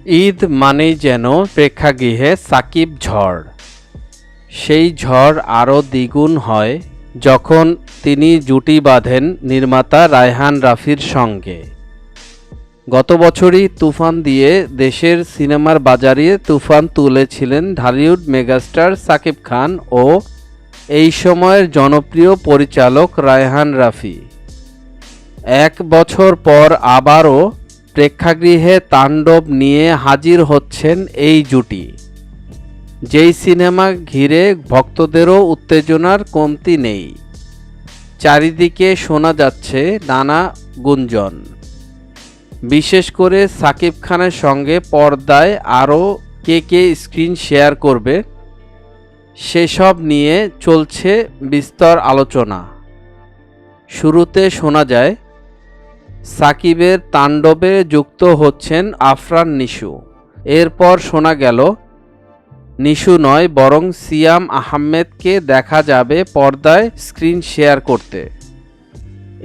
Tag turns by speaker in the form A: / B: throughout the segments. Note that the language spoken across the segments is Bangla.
A: ঈদ মানেই যেন প্রেক্ষাগৃহে সাকিব ঝড়। সেই ঝড় আরও দ্বিগুণ হয় যখন তিনি জুটি বাঁধেন নির্মাতা রায়হান রাফির সঙ্গে। গত বছরই তুফান দিয়ে দেশের সিনেমার বাজারে তুফান তুলেছিলেন ঢালিউড মেগাস্টার সাকিব খান ও এই সময়ের জনপ্রিয় পরিচালক রায়হান রাফি। এক বছর পর আবারও প্রেক্ষাগৃহে তাণ্ডব নিয়ে হাজির হচ্ছেন এই জুটি। যেই সিনেমা ঘিরে ভক্তদেরও উত্তেজনার কমতি নেই। চারিদিকে শোনা যাচ্ছে নানা গুঞ্জন। বিশেষ করে সাকিব খানের সঙ্গে পর্দায় আরও কে স্ক্রিন শেয়ার করবে, সেসব নিয়ে চলছে বিস্তর আলোচনা। শুরুতে শোনা যায় সাকিবের তাণ্ডবে যুক্ত হচ্ছেন আফরান নিশু। এরপর শোনা গেল নিশু নয় বরং সিয়াম আহমেদকে দেখা যাবে পর্দায় স্ক্রিন শেয়ার করতে।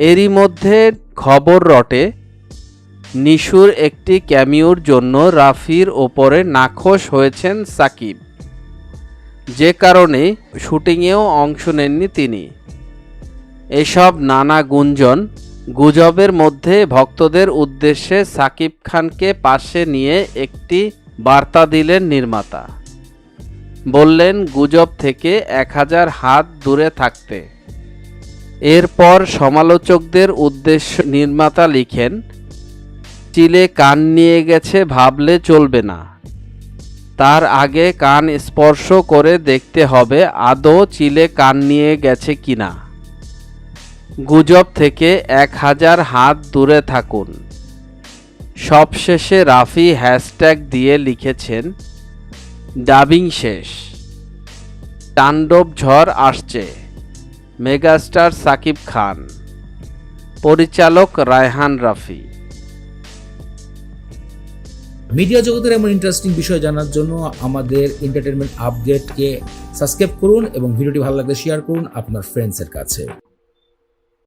A: এরই মধ্যে খবর রটে নিশুর একটি ক্যামিওর জন্য রাফির ওপরে নাখোশ হয়েছেন সাকিব, যে কারণে শুটিংয়েও অংশ নেননি তিনি। এসব নানা গুজবের মধ্যে ভক্তদের উদ্দেশ্যে সাকিব খানকে পাশে নিয়ে একটি বার্তা দিলেন নির্মাতা। বললেন গুজব থেকে 1000 হাত দূরে থাকতে। এরপর সমালোচকদের উদ্দেশ্যে নির্মাতা লিখেন, চিলে কান নিয়ে গেছে ভাবলে চলবে না, তার আগে কান স্পর্শ করে দেখতে হবে আদৌ চিলে কান নিয়ে গেছে কিনা। গুজব থেকে 1000 হাত দূরে থাকুন। সবশেষে রাফি হ্যাশট্যাগ দিয়ে লিখেছেন, ডাবিং শেষ, তাণ্ডব ঝড় আসছে। মেগাস্টার সাকিব খান, পরিচালক রায়হান রাফি।
B: মিডিয়া জগতের এমন ইন্টারেস্টিং বিষয় জানার জন্য আমাদের এন্টারটেনমেন্ট আপডেটকে সাবস্ক্রাইব করুন এবং ভিডিওটি ভালো লাগলে শেয়ার করুন আপনার ফ্রেন্ডসের কাছে।